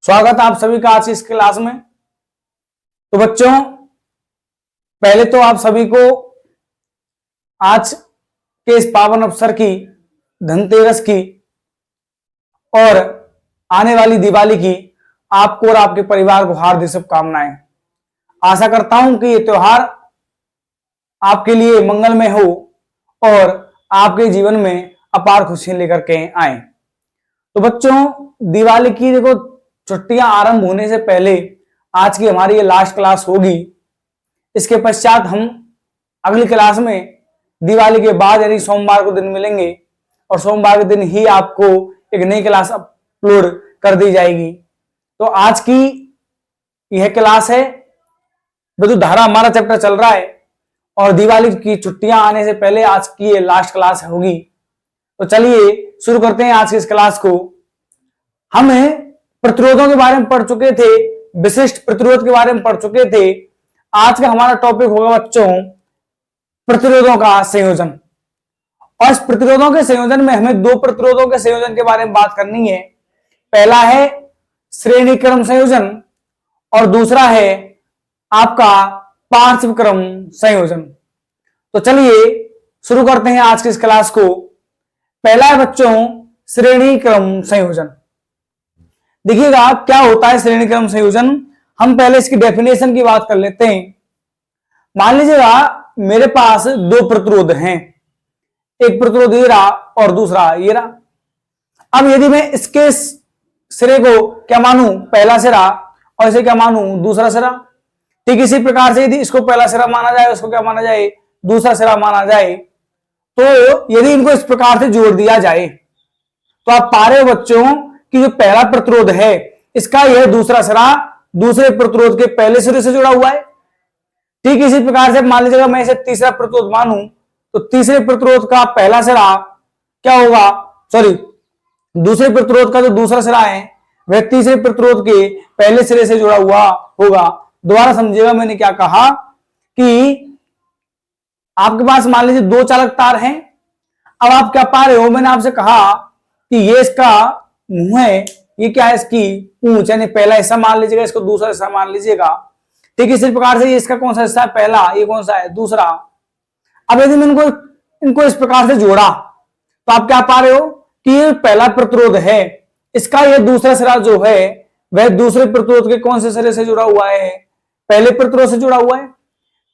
स्वागत है आप सभी का आज की इस क्लास में। तो बच्चों, पहले तो आप सभी को आज के इस पावन अवसर की, धनतेरस की और आने वाली दिवाली की आपको और आपके परिवार को हार्दिक शुभकामनाएं। आशा करता हूं कि ये त्योहार आपके लिए मंगलमय हो और आपके जीवन में अपार खुशियां लेकर के आए। तो बच्चों, दिवाली की देखो छुट्टियां आरंभ होने से पहले आज की हमारी ये लास्ट क्लास होगी। इसके पश्चात हम अगली क्लास में दिवाली के बाद यानी सोमवार को दिन मिलेंगे और सोमवार के दिन ही आपको एक नई क्लास अपलोड कर दी जाएगी। तो आज की यह क्लास है, धारा हमारा चैप्टर चल रहा है और दिवाली की छुट्टियां आने से पहले आज की ये लास्ट क्लास होगी। तो चलिए शुरू करते हैं आज की इस क्लास को। हमें प्रतिरोधों के बारे में पढ़ चुके थे, विशिष्ट प्रतिरोध के बारे में पढ़ चुके थे। आज का हमारा टॉपिक होगा बच्चों प्रतिरोधों का संयोजन। और इस प्रतिरोधों के संयोजन में हमें दो प्रतिरोधों के संयोजन के बारे में बात करनी है। पहला है श्रेणी क्रम संयोजन और दूसरा है आपका पार्श्व क्रम संयोजन। तो चलिए शुरू करते हैं आज की इस क्लास को। पहला है बच्चों श्रेणी क्रम संयोजन। देखिएगा क्या होता है श्रेणी क्रम संयोजन। हम पहले इसकी डेफिनेशन की बात कर लेते हैं। मान लीजिएगा मेरे पास दो प्रतिरोध हैं, एक प्रतिरोध ये रहा और दूसरा ये रहा। अब यदि मैं इसके सिरे को क्या मानूं, पहला सिरा, और इसे क्या मानूं, दूसरा सिरा। ठीक इसी प्रकार से यदि इसको पहला सिरा माना जाए, उसको क्या माना जाए, दूसरा सिरा माना जाए। तो यदि इनको इस प्रकार से जोड़ दिया जाए तो आप पा रहे हो बच्चों कि जो पहला प्रतिरोध है इसका यह दूसरा सिरा दूसरे प्रतिरोध के पहले सिरे से जुड़ा हुआ है। ठीक इसी प्रकार से मान लीजिएगा मैं इसे तीसरा प्रतिरोध मानूं तो तीसरे प्रतिरोध का पहला सिरा क्या होगा, दूसरे प्रतिरोध का जो दूसरा सिरा है वह तीसरे प्रतिरोध के पहले सिरे से जुड़ा हुआ होगा। दोबारा समझिएगा मैंने क्या कहा कि आपके पास मान लीजिए दो चालक तार हैं। अब आप क्या पा रहे हो, मैंने आपसे कहा कि ये इसका मुंह है, ये क्या है इसकी पूंछ, यानी पहला हिस्सा मान लीजिएगा, इसको दूसरा हिस्सा मान लीजिएगा। ठीक इसी प्रकार से ये इसका कौन सा हिस्सा है, पहला, ये कौन सा है, दूसरा। अब यदि मैं इनको इस प्रकार से जोड़ा तो आप क्या पा रहे हो कि ये पहला प्रतिरोध है, इसका ये दूसरा सिरा जो है वह दूसरे प्रतिरोध के कौन से सिरे से जुड़ा हुआ है, पहले प्रतिरोध से जुड़ा हुआ है।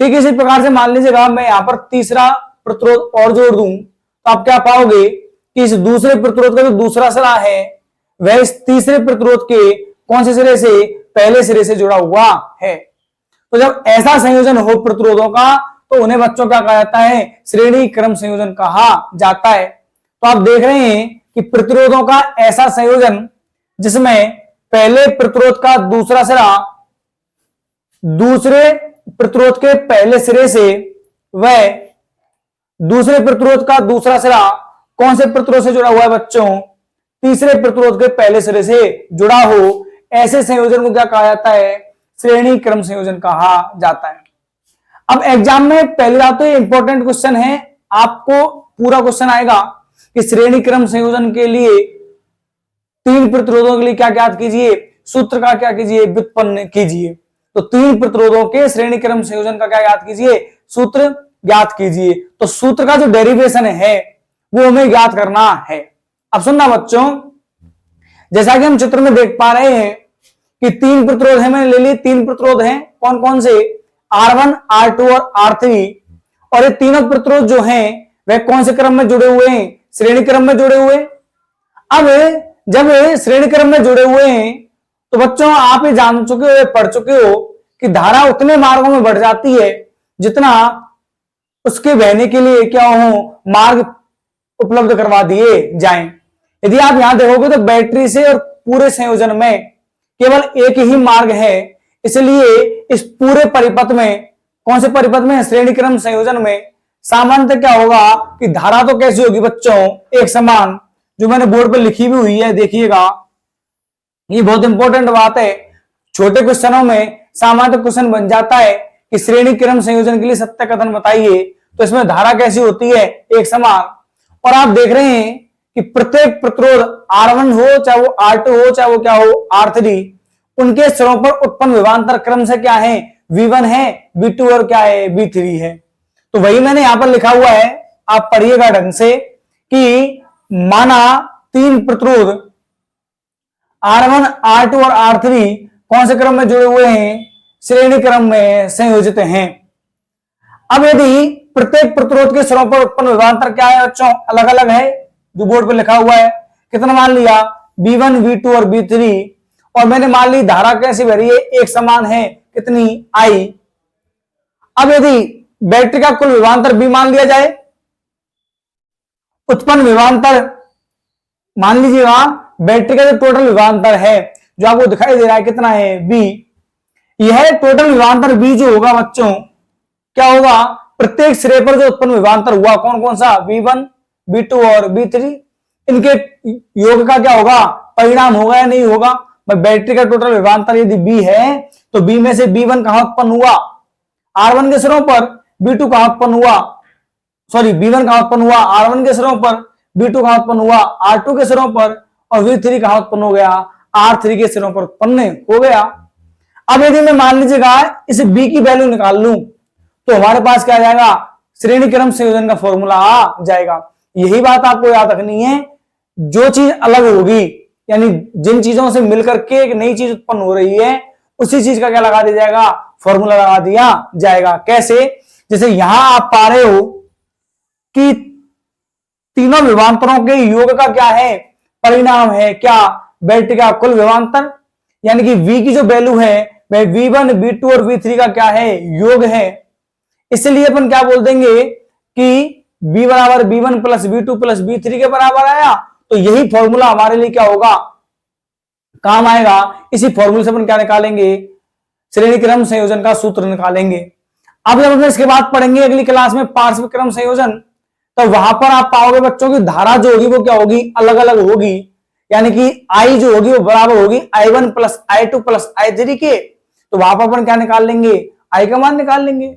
ठीक इसी प्रकार से मान लीजिएगा मैं यहां पर तीसरा प्रतिरोध और जोड़ दूं तो आप क्या पाओगे कि इस दूसरे प्रतिरोध का जो दूसरा सिरा है वह इस तीसरे प्रतिरोध के कौन से सिरे से, पहले सिरे से जुड़ा हुआ है। तो जब ऐसा संयोजन हो प्रतिरोधों का तो उन्हें बच्चों क्या कहा जाता है, श्रेणी क्रम संयोजन कहा जाता है। तो आप देख रहे हैं कि प्रतिरोधों का ऐसा संयोजन जिसमें पहले प्रतिरोध का दूसरा सिरा दूसरे प्रतिरोध के पहले सिरे से, वह दूसरे प्रतिरोध का दूसरा सिरा कौन से प्रतिरोध से जुड़ा हुआ है बच्चों, तीसरे प्रतिरोध के पहले सिरे से जुड़ा हो, ऐसे संयोजन को क्या कहा जाता है, श्रेणी क्रम संयोजन कहा जाता है। अब एग्जाम में पहली बात तो ये इंपॉर्टेंट क्वेश्चन है, आपको पूरा क्वेश्चन आएगा कि श्रेणी क्रम संयोजन के लिए तीन प्रतिरोधों के लिए क्या ज्ञात कीजिए, सूत्र का क्या कीजिए, व्युत्पन्न कीजिए। तो तीन प्रतिरोधों के श्रेणी क्रम संयोजन का क्या ज्ञात कीजिए, सूत्र ज्ञात कीजिए। तो सूत्र का जो डेरिवेशन है वो हमें ज्ञात करना है। अब सुनना बच्चों, जैसा कि हम चित्र में देख पा रहे हैं कि तीन प्रतिरोध है, मैंने ले लिए तीन प्रतिरोध हैं, कौन कौन से, R1, R2 और R3। और ये तीनों प्रतिरोध जो हैं वह कौन से क्रम में जुड़े हुए हैं, श्रेणी क्रम में जुड़े हुए। अब जब श्रेणी क्रम में जुड़े हुए हैं तो बच्चों आप ये जान चुके हो, पढ़ चुके हो कि धारा उतने मार्गों में बढ़ जाती है जितना उसके बहने के लिए क्या हो, मार्ग उपलब्ध करवा दिए जाएं। यदि आप यहां देखोगे तो बैटरी से और पूरे संयोजन में केवल एक ही मार्ग है, इसलिए इस पूरे परिपथ में, कौन से परिपथ में, श्रेणी क्रम संयोजन में सामान्यतः क्या होगा कि धारा तो कैसी होगी बच्चों, एक समान, जो मैंने बोर्ड पर लिखी भी हुई है, देखिएगा ये बहुत इंपॉर्टेंट बात है। छोटे क्वेश्चनों में सामान्य क्वेश्चन बन जाता है कि श्रेणी क्रम संयोजन के लिए सत्य कथन बताइए, तो इसमें धारा कैसी होती है, एक समान। और आप देख रहे हैं कि प्रत्येक प्रतिरोध R1 हो चाहे वो R2 हो चाहे वो क्या हो R3, उनके सिरों पर उत्पन्न विभवांतर क्रम से क्या है, V1 है, V2 और क्या है, V3 है। तो वही मैंने यहां पर लिखा हुआ है, आप पढ़िएगा ढंग से कि माना तीन प्रतिरोध R1, R2 और R3 कौन से क्रम में जुड़े हुए हैं, श्रेणी क्रम में संयोजित हैं। अब यदि प्रत्येक प्रतिरोध के सिरों पर उत्पन्न विभवांतर क्या है बच्चों, अलग अलग है, जो बोर्ड पर लिखा हुआ है, कितना मान लिया, V1, V2 और V3, और मैंने मान ली धारा कैसी भरी है, एक समान है, कितनी, I। अब यदि बैटरी का कुल विभवांतर B मान लिया जाए, उत्पन्न विभवांतर मान लीजिएगा, बैटरी का जो टोटल विभवांतर है जो आपको दिखाई दे रहा है कितना है, B। यह टोटल विभवांतर B जो होगा बच्चों, क्या होगा, प्रत्येक सिरे पर जो उत्पन्न विभवांतर हुआ कौन कौन सा, V1, V2 और V3, इनके योग का क्या होगा, परिणाम होगा या नहीं होगा। बैटरी का टोटल विभवांतर यदि B है तो B में से B1 कहां उत्पन्न हुआ, R1 के सिरों पर, B2 कहां उत्पन्न हुआ, सॉरी B1 कहां उत्पन्न हुआ, R1 के सिरों पर, B2 कहां उत्पन्न हुआ, R2 के सिरों पर, और V3 कहां उत्पन्न हो गया, R3 के सिरों पर उत्पन्न हो गया। अब यदि मैं मान लीजिएगा इस B की वैल्यू निकाल लूं तो हमारे पास क्या आ जाएगा, श्रेणी क्रम संयोजन का फॉर्मूला आ जाएगा। यही बात आपको याद रखनी है, जो चीज अलग होगी यानी जिन चीजों से मिलकर के एक नई चीज उत्पन्न हो रही है उसी चीज का क्या लगा दिया जाएगा, फॉर्मूला लगा दिया जाएगा। कैसे, जैसे यहां आप पा रहे हो कि तीनों विभवांतरों के योग का क्या है, परिणाम है क्या, बैटरी का कुल विभवांतर, यानी कि V की जो वैल्यू है वह V1, V2 और V3 का क्या है, योग है। इसलिए अपन क्या बोल देंगे कि B बराबर B1 plus V2 plus V3 के बराबर आया, तो यही फॉर्मूला हमारे लिए क्या होगा, काम आएगा। इसी फॉर्मूले से अपन क्या निकालेंगे, श्रेणी क्रम संयोजन का सूत्र निकालेंगे। अब जब हम इसके बाद पढ़ेंगे अगली क्लास में पार्श्व क्रम संयोजन, तो वहां पर आप पाओगे बच्चों की धारा जो होगी वो क्या होगी, अलग अलग होगी, यानी कि I जो होगी वो बराबर होगी I1 plus I2 plus I3 के। तो वहां पर अपन क्या निकाल लेंगे, I का मान निकाल लेंगे।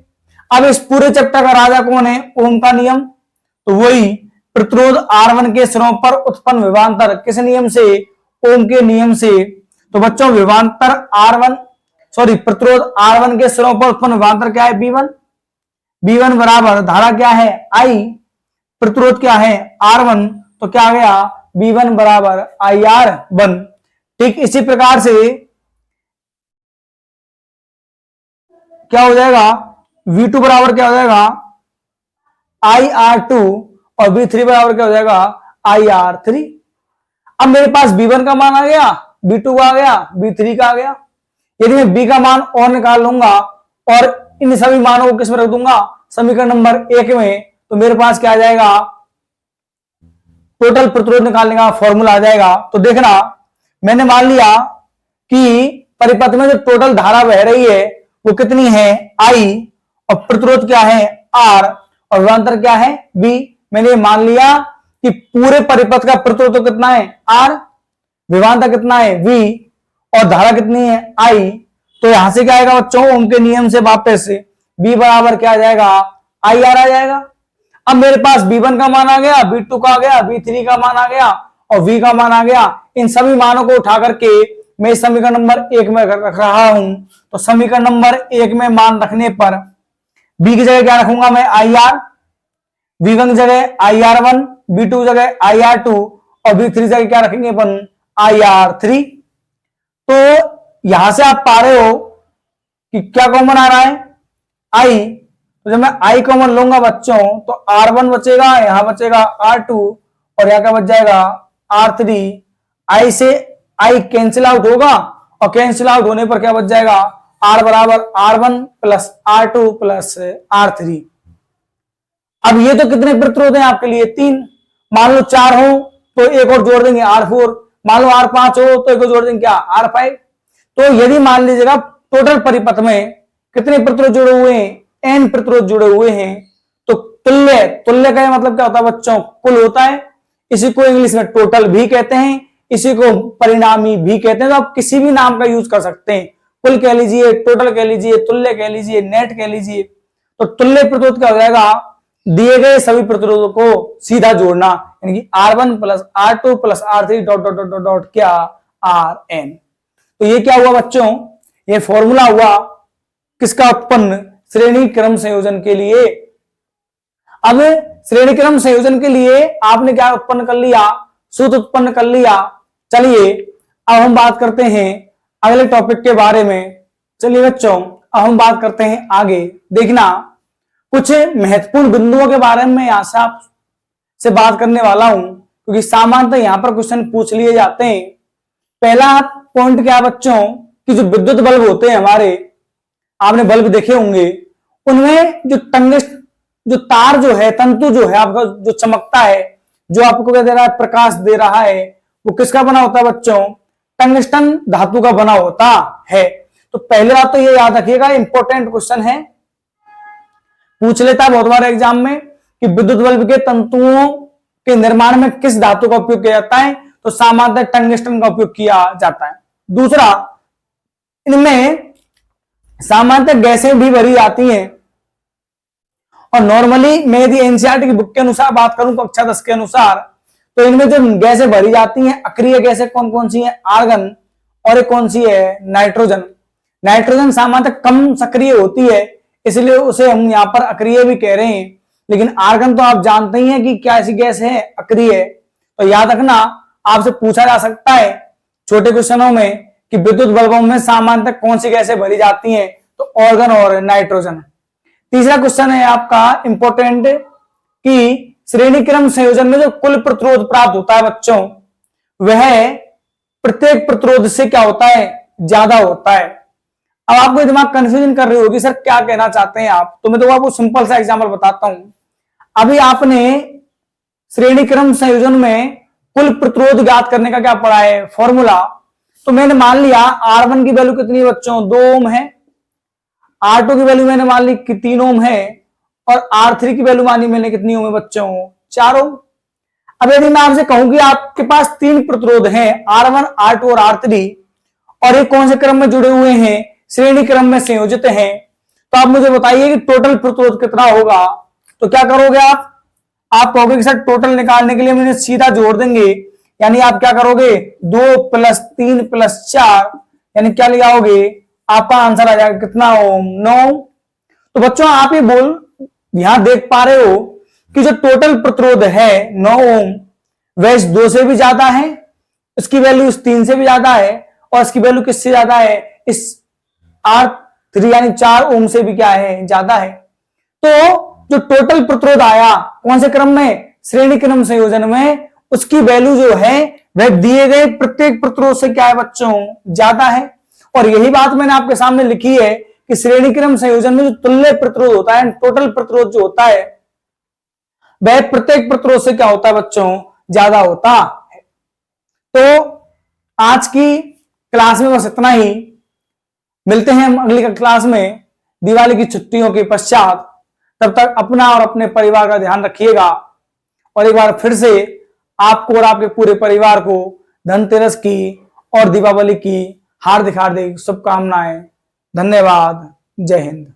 अब इस पूरे चैप्टर का राजा कौन है, ओम का नियम। तो वही प्रतिरोध R1 के सिरों पर उत्पन्न विभवांतर किस नियम से, ओम के नियम से। तो बच्चों विभवांतर R1 सॉरी प्रतिरोध R1 के सिरों पर उत्पन्न विभवांतर क्या है, B1 बराबर धारा क्या है I, प्रतिरोध क्या है R1, तो क्या आ गया B1 बराबर IR1। ठीक इसी प्रकार से क्या हो जाएगा, V2 बराबर क्या हो जाएगा IR2 और V3 बराबर क्या हो जाएगा IR3। अब मेरे पास B1 का मान आ गया, B2 का आ गया, B3 का आ गया। यदि मैं B का मान और निकाल लूंगा और इन सभी मानों को किस में रख दूंगा, समीकरण नंबर 1 में, तो मेरे पास क्या आ जाएगा, टोटल प्रतिरोध निकालने का फॉर्मूला आ जाएगा। तो देखना, मैंने मान लिया कि परिपथ में जो टोटल धारा बह रही है वो कितनी है I, और प्रतिरोध क्या है R, और विभवांतर क्या है B। मैंने मान लिया कि पूरे परिपथ का प्रतिरोध कितना है R, विभवांतर कितना है V, और धारा कितनी है I। तो यहां से क्या आएगा बच्चों, ओम के नियम से वापस से B बराबर क्या आ जाएगा IR आ जाएगा। अब मेरे पास B1 का मान आ गया, B2 का आ गया, B3 का मान आ गया और V का मान आ गया। इन सभी मानों को उठा करके मैं समीकरण नंबर 1 में रख रहा हूं। तो समीकरण नंबर 1 में मान रखने पर B की जगह क्या रखूंगा मैं IR, V1 की जगह IR1, B2 की जगह IR2 और V3 जगह क्या रखेंगे अपन IR3। तो यहां से आप पा रहे हो कि क्या कॉमन आ रहा है I। तो जब मैं I कॉमन लूंगा बच्चों तो R1 बचेगा, यहां बचेगा R2 और यहां क्या बच जाएगा R3। I से I कैंसिल आउट होगा और कैंसिल आउट होने पर क्या बच जाएगा, R बराबर R1 plus R2 plus R3। अब ये तो कितने प्रतिरोध हैं आपके लिए, 3। मान लो 4 हो तो एक और जोड़ देंगे R4, मान लो R5 हो तो एक और जोड़ देंगे क्या R5। तो यदि मान लीजिएगा टोटल परिपथ में कितने प्रतिरोध जुड़े हुए हैं, N प्रतिरोध जुड़े हुए हैं, तो तुल्य, तुल्य का मतलब क्या होता है बच्चों, कुल होता है। इसी को इंग्लिश में टोटल भी कहते हैं, इसी को परिणामी भी कहते हैं। तो आप किसी भी नाम का यूज कर सकते हैं, कुल कह लीजिए, टोटल कह लीजिए, तुल्य कह लीजिए, नेट कह लीजिए। तो तुल्य प्रतिरोध क्या हो जाएगा, दिए गए सभी प्रतिरोधों को सीधा जोड़ना, यानी कि R1 plus R2 plus R3 dot dot dot dot क्या RN। तो ये क्या हुआ बच्चों, ये फॉर्मूला हुआ किसका उत्पन्न, श्रेणी क्रम संयोजन के लिए। अब श्रेणी क्रम संयोजन के लिए आपने क्या उत्पन्न कर लिया, सूत्र उत्पन्न कर लिया। चलिए अब हम बात करते हैं अगले टॉपिक के बारे में। चलिए बच्चों अब हम बात करते हैं आगे। देखना कुछ महत्वपूर्ण बिंदुओं के बारे में यहां से आप से बात करने वाला हूं, क्योंकि सामान्यतः यहां पर क्वेश्चन पूछ लिए जाते हैं। पहला पॉइंट क्या बच्चों, कि जो विद्युत बल्ब होते हैं हमारे, आपने बल्ब देखे होंगे, उनमें जो टंगस्टन, जो तार जो है, तंतु जो है आपका, जो चमकता है, जो आपको क्या दे रहा है, प्रकाश दे रहा है, वो किसका बना होता है बच्चों, टंगस्टन धातु का बना होता है। तो पहले बात तो ये याद रखिएगा, इंपॉर्टेंट क्वेश्चन है, पूछ लेता है बहुत बार एग्जाम में कि विद्युत बल्ब के तंतुओं के निर्माण में किस धातु का उपयोग किया जाता है, तो सामान्यतः टंगस्टन का उपयोग किया जाता है। दूसरा, इनमें सामान्यतः गैसें भी भरी जाती हैं, और नॉर्मली मैं यदि एनसीईआरटी की बुक के अनुसार बात करूं कक्षा 10 के अनुसार, तो इनमें जो गैसें भरी जाती हैं, अक्रिय गैसें कौन कौन सी हैं, आर्गन, और एक कौन सी है, नाइट्रोजन। नाइट्रोजन सामान्यतः कम सक्रिय होती है, इसलिए उसे हम यहां पर अक्रिय भी कह रहे हैं, लेकिन आर्गन तो आप जानते ही हैं कि क्या ऐसी गैस है, अक्रिय। तो याद रखना, आपसे पूछा जा सकता है छोटे क्वेश्चनों में कि विद्युत बल्बों में सामान्यतः कौन सी गैसें भरी जाती हैं, तो आर्गन और नाइट्रोजन। तीसरा क्वेश्चन है आपका इंपॉर्टेंट, कि श्रेणी क्रम संयोजन में जो कुल प्रतिरोध प्राप्त होता है बच्चों, वह प्रत्येक प्रतिरोध से क्या होता है, ज्यादा होता है। अब आपको दिमाग कंफ्यूजन कर रही होगी, सर क्या कहना चाहते हैं आप, तो मैं तो आपको सिंपल सा एग्जांपल बताता हूं। अभी आपने श्रेणी क्रम संयोजन में कुल प्रतिरोध ज्ञात करने का क्या पढ़ा है, फॉर्मूला। तो मैंने मान लिया R1 की वैल्यू कितनी है बच्चों, 2 ओम है, R2 की वैल्यू मैंने मान ली कि 3 ओम है, और R3 की वैल्यू मानी मैंने कितनी ओम है बच्चों, 4 ओम। अब यदि मैं आपसे कहूं कि आपके पास 3 प्रतिरोध हैं, R1, R2 और R3, और ये कौन से क्रम में जुड़े हुए हैं, श्रेणी क्रम में संयोजित हैं, तो आप मुझे बताइए कि टोटल प्रतिरोध कितना होगा। तो क्या करोगे आप कहोगे कि सर टोटल निकालने के लिए मैंने सीधा जोड़ देंगे, यानी आप क्या करोगे, 2 + 3 + 4, यानी क्या ले आओगे, आपका आंसर आ जाएगा कितना ओम, 9। तो बच्चों आप ये यहां देख पा रहे हो कि जो टोटल प्रतिरोध है 9 ओम, वह इस 2 से भी ज्यादा है, इसकी वैल्यू इस 3 से भी ज्यादा है, और इसकी वैल्यू किससे ज्यादा है, इस R3 यानी 4 ओम से भी क्या है, ज्यादा है। तो जो टोटल प्रतिरोध आया कौन से क्रम में, श्रेणी क्रम संयोजन में, उसकी वैल्यू जो है वह दिए गए प्रत्येक प्रतिरोध से क्या है बच्चों, ज्यादा है। और यही बात मैंने आपके सामने लिखी है कि श्रेणी क्रम संयोजन में जो तुल्य प्रतिरोध होता है, टोटल प्रतिरोध जो होता है, वह प्रत्येक प्रतिरोध से क्या होता है बच्चों, ज्यादा होता है। तो आज की क्लास में बस इतना ही, मिलते हैं हम अगली क्लास में दिवाली की छुट्टियों के पश्चात। तब तक अपना और अपने परिवार का ध्यान रखिएगा, और एक बार फिर से आपको और आपके पूरे परिवार को धनतेरस की और दीपावली की हार्दिक हार्दिक शुभकामनाएं। धन्यवाद। जय हिंद।